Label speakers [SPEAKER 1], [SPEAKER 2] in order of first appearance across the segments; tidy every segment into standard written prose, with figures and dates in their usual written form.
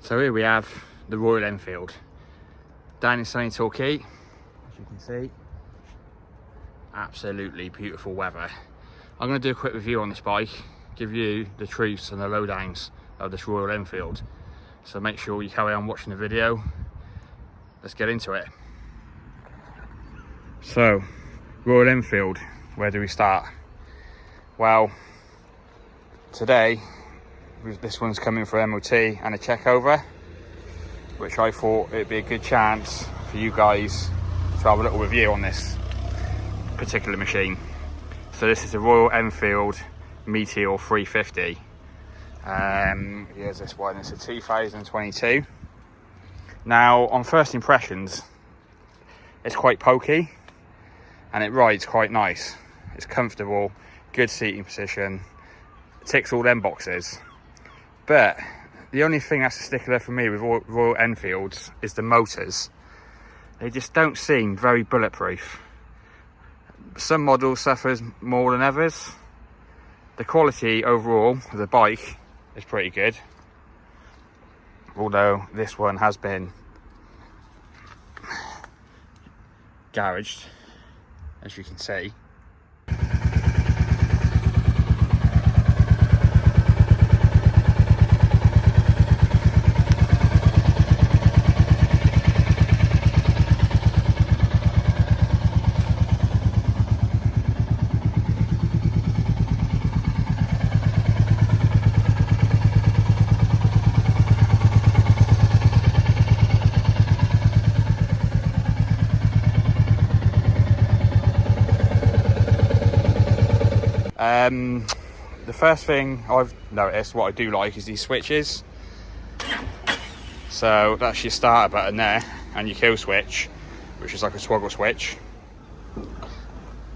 [SPEAKER 1] So here we have the Royal Enfield down in sunny Torquay. As you can see, absolutely beautiful weather. I'm going to do a quick review on this bike, give you the truths and the lowdowns of this Royal Enfield. So make sure you carry on watching the video. Let's get into it. So, Royal Enfield, where do we start? Well, today this one's coming for MOT and a check over, which I thought it'd be a good chance for you guys to have a little review on this particular machine. So this is a Royal Enfield Meteor 350. Here's this one, it's a 2022. Now, on first impressions, it's quite pokey and it rides quite nice. It's comfortable, good seating position, ticks all them boxes. But the only thing that's a stickler for me with Royal Enfields is the motors. They just don't seem very bulletproof. Some models suffers more than others. The quality overall of the bike is pretty good, although this one has been garaged, as you can see. The first thing I've noticed, what I do like, is these switches. So that's your starter button there, and your kill switch, which is like a toggle switch.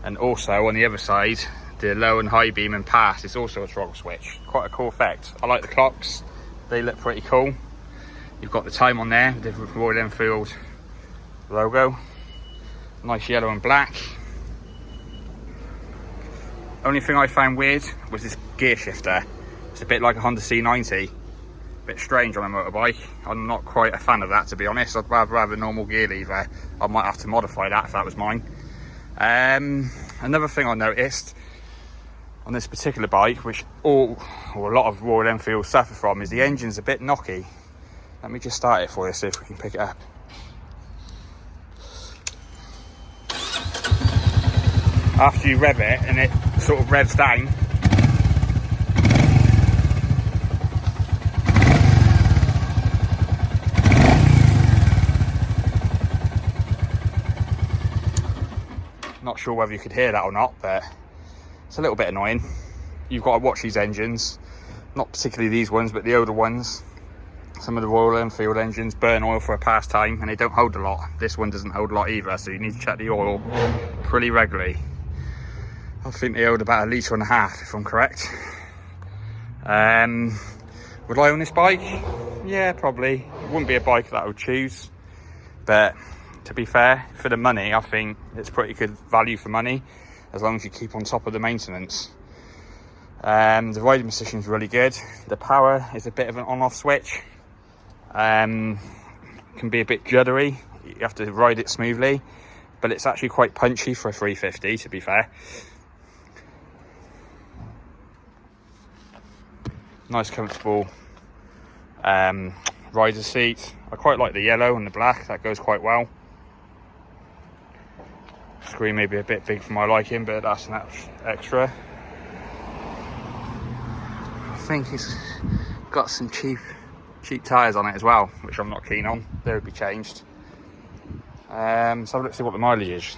[SPEAKER 1] And also on the other side, the low and high beam and pass is also a toggle switch. Quite a cool effect. I like the clocks, they look pretty cool. You've got the time on there, the Royal Enfield logo. Nice yellow and black. Only thing I found weird was this gear shifter. It's a bit like a Honda C90. A bit strange on a motorbike. I'm not quite a fan of that, to be honest. I'd rather have a normal gear lever. I might have to modify that if that was mine. Another thing I noticed on this particular bike, which a lot of Royal Enfields suffer from, is the engine's a bit knocky. Let me just start it for you, see if we can pick it up. After you rev it and it sort of revs down, not sure whether you could hear that or not, but it's a little bit annoying. You've got to watch these engines, not particularly these ones, but the older ones. Some of the Royal Enfield engines burn oil for a pastime and they don't hold a lot. This one doesn't hold a lot either, so you need to check the oil pretty regularly. I think they hold about 1.5 litres if I'm correct. Would I own this bike? Yeah, probably. It wouldn't be a bike that I would choose, but to be fair, for the money, I think it's pretty good value for money, as long as you keep on top of the maintenance. The riding position is really good. The power is a bit of an on-off switch. Can be a bit juddery. You have to ride it smoothly, but it's actually quite punchy for a 350, to be fair. Nice comfortable rider seat. I quite like the yellow and the black, that goes quite well. Screen may be a bit big for my liking, but that's an extra. I think it's got some cheap tyres on it as well, which I'm not keen on. They would be changed. So let's see what the mileage is.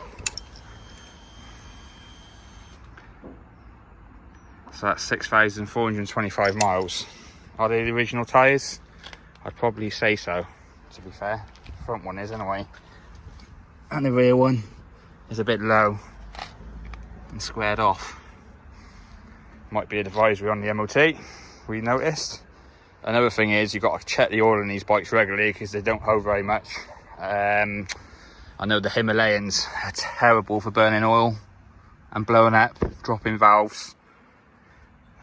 [SPEAKER 1] So that's 6,425 miles. Are they the original tyres? I'd probably say so, to be fair. The front one is anyway. And the rear one is a bit low and squared off. Might be an advisory on the MOT, we noticed. Another thing is, you've got to check the oil in these bikes regularly because they don't hold very much. I know the Himalayans are terrible for burning oil and blowing up, dropping valves.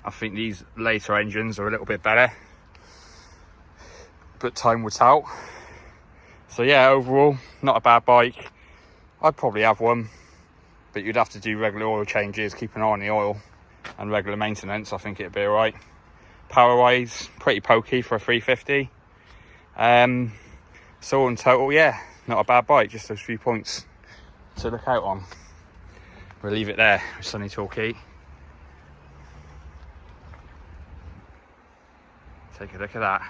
[SPEAKER 1] I think these later engines are a little bit better. but time will tell. So yeah, overall, not a bad bike. I'd probably have one, but you'd have to do regular oil changes, keep an eye on the oil, and regular maintenance. I think it'd be all right. Power wise, pretty pokey for a 350. So all in total, yeah, not a bad bike. Just those few points to look out on. We'll leave it there with Sunny Torquay. Take a look at that.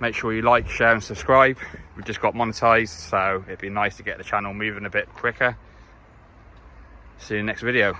[SPEAKER 1] Make sure you like, share and subscribe. We've just got monetized, so it'd be nice to get the channel moving a bit quicker. See you in the next video.